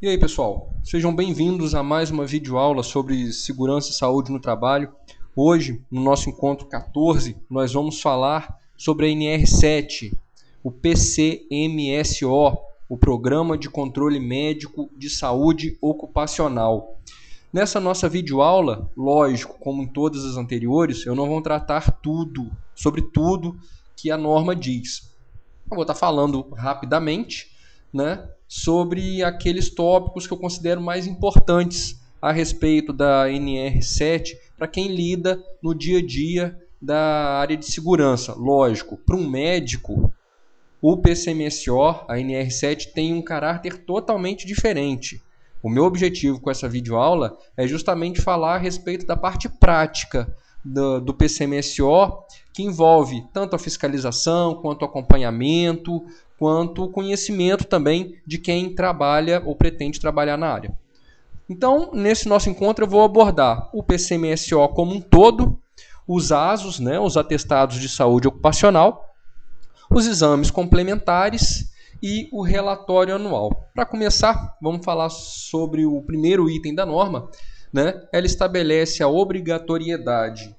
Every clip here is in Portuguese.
E aí, pessoal, sejam bem-vindos a mais uma videoaula sobre segurança e saúde no trabalho. Hoje, no nosso encontro 14, nós vamos falar sobre a NR7, o PCMSO, o Programa de Controle Médico de Saúde Ocupacional. Nessa nossa videoaula, lógico, como em todas as anteriores, eu não vou tratar sobre tudo que a norma diz. Eu vou estar falando rapidamente, né, sobre aqueles tópicos que eu considero mais importantes a respeito da NR7 para quem lida no dia a dia da área de segurança. Lógico, para um médico, o PCMSO, a NR7, tem um caráter totalmente diferente. O meu objetivo com essa videoaula é justamente falar a respeito da parte prática do PCMSO, que envolve tanto a fiscalização, quanto o acompanhamento, quanto o conhecimento também de quem trabalha ou pretende trabalhar na área. Então, nesse nosso encontro, eu vou abordar o PCMSO como um todo, os ASOs, né, os atestados de saúde ocupacional, os exames complementares e o relatório anual. Para começar, vamos falar sobre o primeiro item da norma, né? Ela estabelece a obrigatoriedade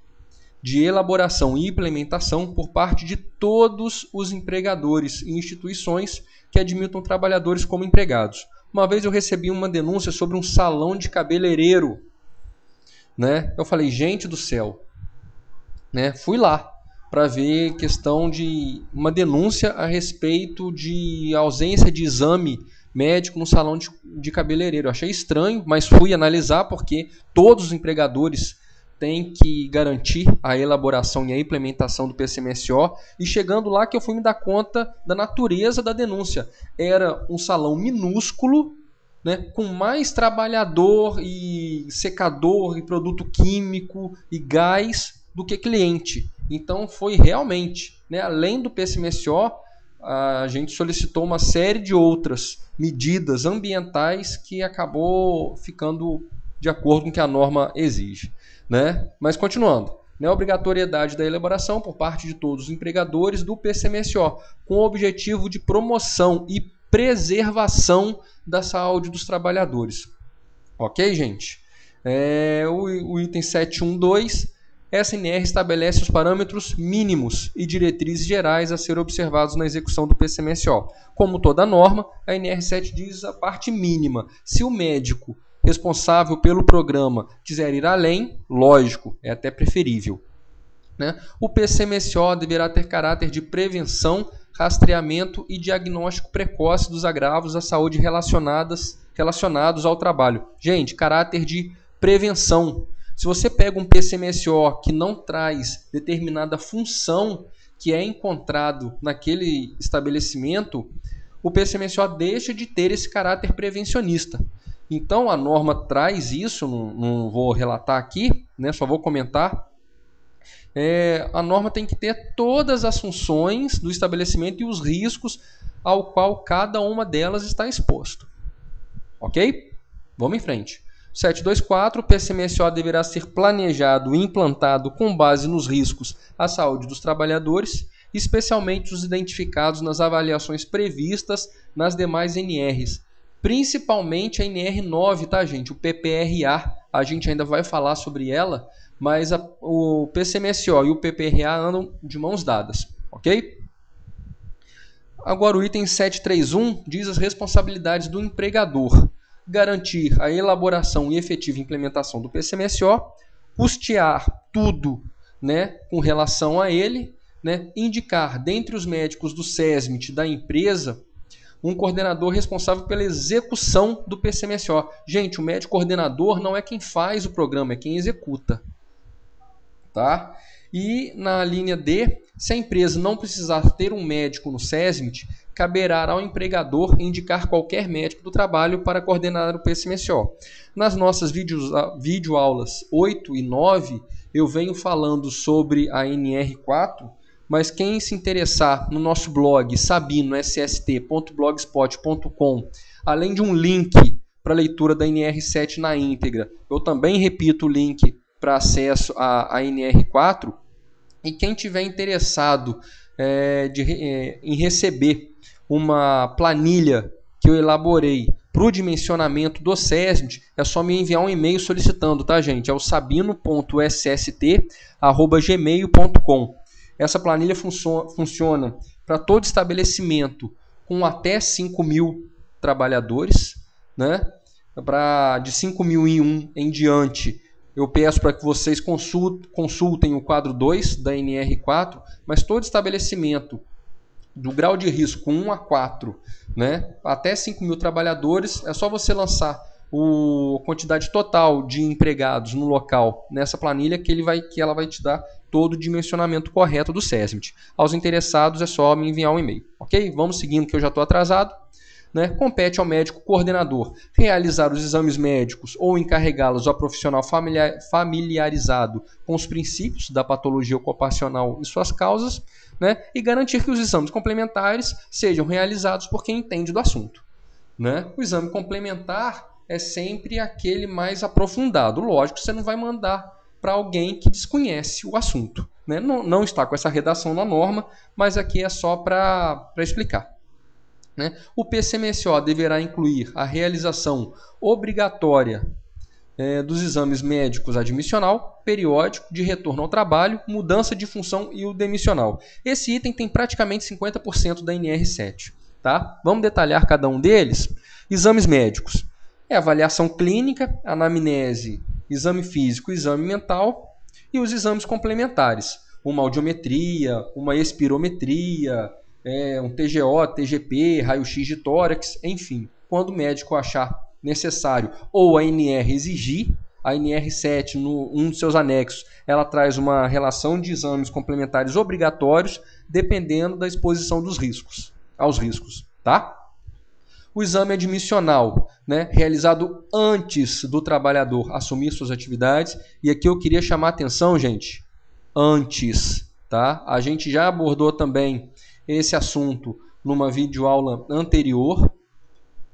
de elaboração e implementação por parte de todos os empregadores e instituições que admitam trabalhadores como empregados. Uma vez eu recebi uma denúncia sobre um salão de cabeleireiro, né? Eu falei, gente do céu, né? Fui lá para ver questão de uma denúncia a respeito de ausência de exame médico no salão de cabeleireiro. Eu achei estranho, mas fui analisar porque todos os empregadores têm que garantir a elaboração e a implementação do PCMSO, e chegando lá que eu fui me dar conta da natureza da denúncia. Era um salão minúsculo, né, com mais trabalhador e secador e produto químico e gás do que cliente. Então foi realmente, né, além do PCMSO, a gente solicitou uma série de outras medidas ambientais que acabou ficando de acordo com o que a norma exige, né? Mas continuando, né, a obrigatoriedade da elaboração por parte de todos os empregadores do PCMSO, com o objetivo de promoção e preservação da saúde dos trabalhadores. Ok, gente? O item 712, essa NR estabelece os parâmetros mínimos e diretrizes gerais a serem observados na execução do PCMSO. Como toda norma, a NR7 diz a parte mínima. Se o médico responsável pelo programa quiser ir além, lógico, é até preferível, né? O PCMSO deverá ter caráter de prevenção, rastreamento e diagnóstico precoce dos agravos à saúde relacionados ao trabalho. Gente, caráter de prevenção. Se você pega um PCMSO que não traz determinada função que é encontrado naquele estabelecimento, o PCMSO deixa de ter esse caráter prevencionista. Então a norma traz isso, não vou relatar aqui, né, só vou comentar. A norma tem que ter todas as funções do estabelecimento e os riscos ao qual cada uma delas está exposto. Ok? Vamos em frente. 724, o PCMSO deverá ser planejado e implantado com base nos riscos à saúde dos trabalhadores, especialmente os identificados nas avaliações previstas nas demais NRs, principalmente a NR9, tá, gente? O PPRA, a gente ainda vai falar sobre ela, mas o PCMSO e o PPRA andam de mãos dadas, ok? Agora o item 731 diz as responsabilidades do empregador: garantir a elaboração e efetiva implementação do PCMSO, custear tudo, né, com relação a ele, né, indicar dentre os médicos do SESMIT da empresa um coordenador responsável pela execução do PCMSO. Gente, o médico coordenador não é quem faz o programa, é quem executa. Tá? E na linha D, se a empresa não precisar ter um médico no SESMIT, caberá ao empregador indicar qualquer médico do trabalho para coordenar o PCMSO. Nas nossas videoaulas 8 e 9, eu venho falando sobre a NR4, mas quem se interessar no nosso blog sabino.sst.blogspot.com, além de um link para leitura da NR7 na íntegra, eu também repito o link para acesso à NR4, e quem tiver interessado em receber uma planilha que eu elaborei para o dimensionamento do SESMIT, é só me enviar um e-mail solicitando, tá, gente? É o sabino.sst@gmail.com. Essa planilha funciona para todo estabelecimento com até 5.000 trabalhadores, né? De 5.001 em diante, eu peço para que vocês consultem o quadro 2 da NR4, mas todo estabelecimento do grau de risco 1 a 4, né, até 5.000 trabalhadores, é só você lançar a quantidade total de empregados no local nessa planilha que ela vai te dar todo o dimensionamento correto do SESMIT. Aos interessados é só me enviar um e-mail, ok? Vamos seguindo que eu já estou atrasado. Né? Compete ao médico coordenador realizar os exames médicos ou encarregá-los ao profissional familiarizado com os princípios da patologia ocupacional e suas causas, né? E garantir que os exames complementares sejam realizados por quem entende do assunto. Né? O exame complementar é sempre aquele mais aprofundado. Lógico, você não vai mandar para alguém que desconhece o assunto. Né? Não está com essa redação na norma, mas aqui é só para explicar. Né? O PCMSO deverá incluir a realização obrigatória dos exames médicos admissional, periódico, de retorno ao trabalho, mudança de função e o demissional. Esse item tem praticamente 50% da NR7. Tá? Vamos detalhar cada um deles. Exames médicos. Avaliação clínica, anamnese, exame físico, exame mental e os exames complementares. Uma audiometria, uma espirometria, um TGO, TGP, raio-x de tórax, enfim. Quando o médico achar necessário ou a NR exigir, a NR7, um dos seus anexos, ela traz uma relação de exames complementares obrigatórios, dependendo da exposição aos riscos. Tá? O exame admissional, né, realizado antes do trabalhador assumir suas atividades. E aqui eu queria chamar a atenção, gente, antes. Tá? A gente já abordou também esse assunto numa videoaula anterior,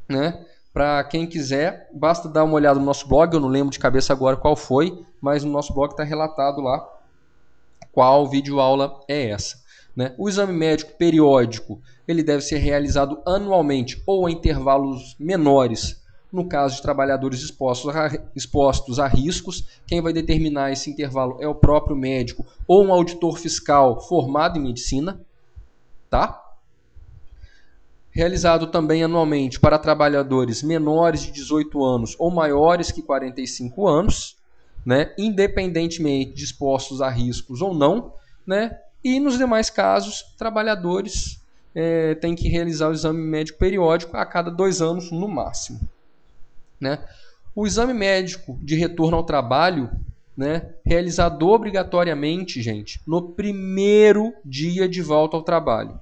né? Para quem quiser, basta dar uma olhada no nosso blog, eu não lembro de cabeça agora qual foi, mas no nosso blog está relatado lá qual videoaula é essa. Né? O exame médico periódico, ele deve ser realizado anualmente ou a intervalos menores, no caso de trabalhadores expostos a riscos. Quem vai determinar esse intervalo é o próprio médico ou um auditor fiscal formado em medicina. Tá? Realizado também anualmente para trabalhadores menores de 18 anos ou maiores que 45 anos, né? Independentemente de expostos a riscos ou não, né? E nos demais casos, trabalhadores têm que realizar o exame médico periódico a cada 2 anos no máximo. Né? O exame médico de retorno ao trabalho, né, realizado obrigatoriamente, gente, no primeiro dia de volta ao trabalho.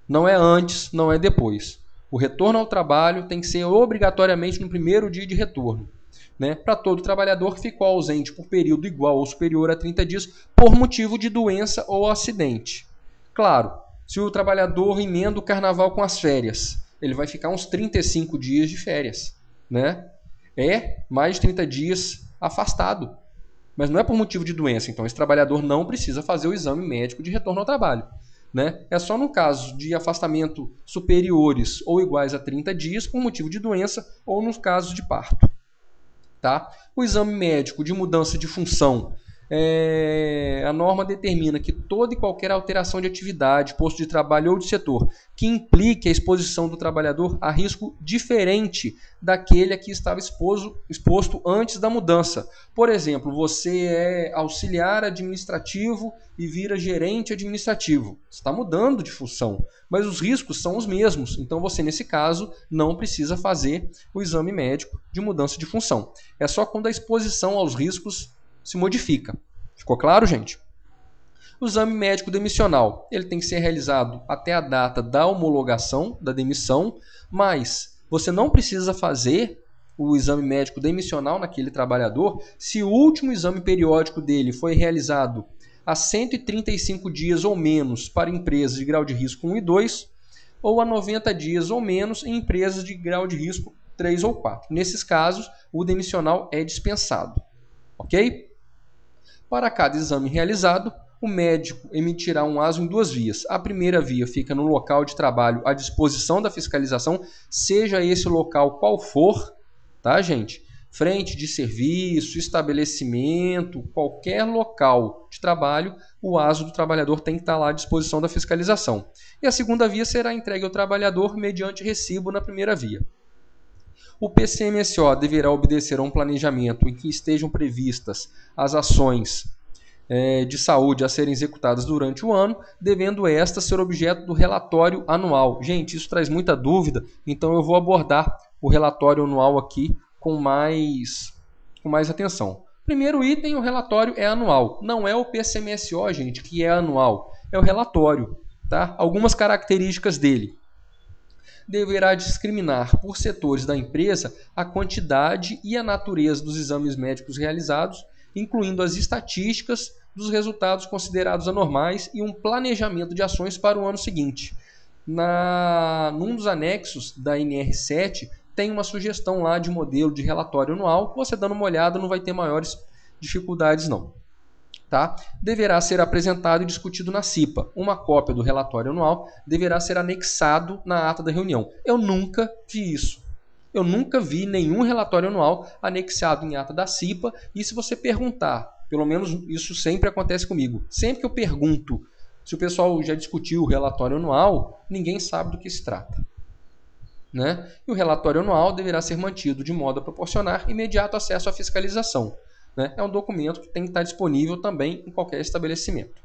Não é antes, não é depois. O retorno ao trabalho tem que ser obrigatoriamente no primeiro dia de retorno. Né, para todo trabalhador que ficou ausente por período igual ou superior a 30 dias por motivo de doença ou acidente. Claro, se o trabalhador emenda o carnaval com as férias, ele vai ficar uns 35 dias de férias. Né? É mais de 30 dias afastado. Mas não é por motivo de doença, então esse trabalhador não precisa fazer o exame médico de retorno ao trabalho. Né? É só no caso de afastamento superiores ou iguais a 30 dias por motivo de doença ou nos casos de parto. Tá? O exame médico de mudança de função. A norma determina que toda e qualquer alteração de atividade, posto de trabalho ou de setor que implique a exposição do trabalhador a risco diferente daquele a que estava exposto antes da mudança. Por exemplo, você é auxiliar administrativo e vira gerente administrativo. Você está mudando de função, mas os riscos são os mesmos. Então você, nesse caso, não precisa fazer o exame médico de mudança de função. É só quando a exposição aos riscos se modifica. Ficou claro, gente? O exame médico demissional, ele tem que ser realizado até a data da homologação da demissão, mas você não precisa fazer o exame médico demissional naquele trabalhador se o último exame periódico dele foi realizado há 135 dias ou menos para empresas de grau de risco 1 e 2, ou a 90 dias ou menos em empresas de grau de risco 3 ou 4. Nesses casos, o demissional é dispensado. Ok? Para cada exame realizado, o médico emitirá um ASO em duas vias. A primeira via fica no local de trabalho à disposição da fiscalização, seja esse local qual for, tá, gente? Frente de serviço, estabelecimento, qualquer local de trabalho, o ASO do trabalhador tem que estar lá à disposição da fiscalização. E a segunda via será entregue ao trabalhador mediante recibo na primeira via. O PCMSO deverá obedecer a um planejamento em que estejam previstas as ações de saúde a serem executadas durante o ano, devendo estas ser objeto do relatório anual. Gente, isso traz muita dúvida, então eu vou abordar o relatório anual aqui com mais atenção. Primeiro item, o relatório é anual. Não é o PCMSO, gente, que é anual. É o relatório. Tá? Algumas características dele. Deverá discriminar por setores da empresa a quantidade e a natureza dos exames médicos realizados, incluindo as estatísticas dos resultados considerados anormais e um planejamento de ações para o ano seguinte. Num dos anexos da NR7, tem uma sugestão lá de modelo de relatório anual. Você dando uma olhada não vai ter maiores dificuldades não. Tá? Deverá ser apresentado e discutido na CIPA. Uma cópia do relatório anual deverá ser anexado na ata da reunião. Eu nunca vi isso. Eu nunca vi nenhum relatório anual anexado em ata da CIPA. E se você perguntar, pelo menos isso sempre acontece comigo, sempre que eu pergunto se o pessoal já discutiu o relatório anual, ninguém sabe do que se trata. Né? E o relatório anual deverá ser mantido de modo a proporcionar imediato acesso à fiscalização. Né? É um documento que tem que estar disponível também em qualquer estabelecimento.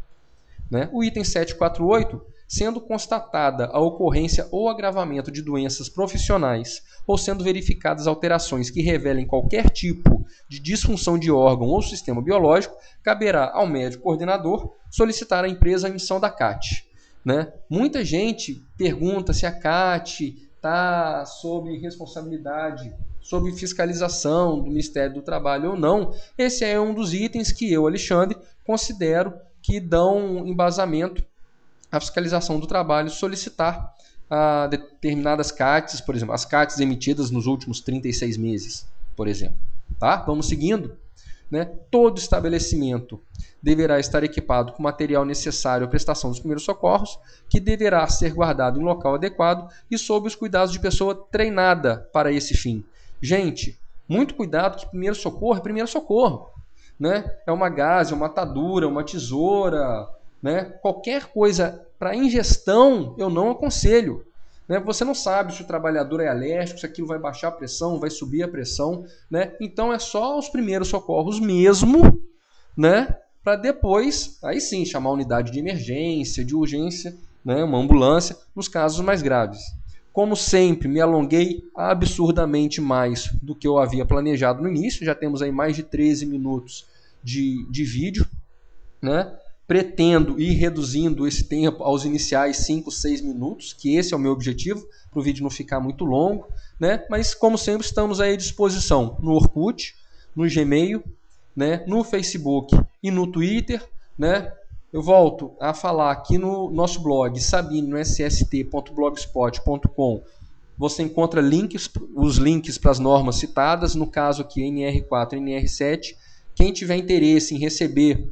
Né? O item 748, sendo constatada a ocorrência ou agravamento de doenças profissionais ou sendo verificadas alterações que revelem qualquer tipo de disfunção de órgão ou sistema biológico, caberá ao médico coordenador solicitar à empresa a emissão da CAT. Né? Muita gente pergunta se a CAT está sob responsabilidade, sob fiscalização do Ministério do Trabalho ou não. Esse é um dos itens que eu, Alexandre, considero que dão embasamento à fiscalização do trabalho, solicitar determinadas CATs, por exemplo, as CATs emitidas nos últimos 36 meses, por exemplo. Tá? Vamos seguindo. Né? Todo estabelecimento deverá estar equipado com material necessário à prestação dos primeiros socorros, que deverá ser guardado em local adequado e sob os cuidados de pessoa treinada para esse fim. Gente, muito cuidado que primeiro socorro é primeiro socorro. Né? É uma gaze, uma atadura, uma tesoura, né? Qualquer coisa para ingestão eu não aconselho. Né? Você não sabe se o trabalhador é alérgico, se aquilo vai baixar a pressão, vai subir a pressão. Né? Então é só os primeiros socorros mesmo, né? Para depois, aí sim, chamar a unidade de emergência, de urgência, né? Uma ambulância, nos casos mais graves. Como sempre, me alonguei absurdamente mais do que eu havia planejado no início. Já temos aí mais de 13 minutos de vídeo. Né? Pretendo ir reduzindo esse tempo aos iniciais 5, 6 minutos, que esse é o meu objetivo, para o vídeo não ficar muito longo. Né? Mas, como sempre, estamos aí à disposição no Orkut, no Gmail, né? No Facebook e no Twitter. Né? Eu volto a falar aqui no nosso blog, sabino.sst.blogspot.com. Você encontra os links para as normas citadas, no caso aqui NR4 e NR7. Quem tiver interesse em receber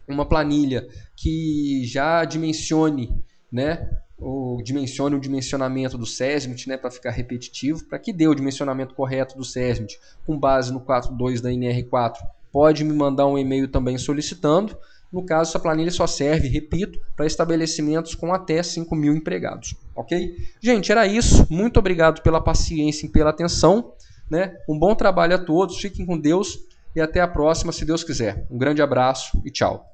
uma planilha que já dimensione, né, o dimensionamento do SESMIT, né, para ficar repetitivo, para que dê o dimensionamento correto do SESMIT com base no 4.2 da NR4, pode me mandar um e-mail também solicitando. No caso, essa planilha só serve, repito, para estabelecimentos com até 5.000 empregados. Ok? Gente, era isso. Muito obrigado pela paciência e pela atenção. Né? Um bom trabalho a todos. Fiquem com Deus e até a próxima, se Deus quiser. Um grande abraço e tchau.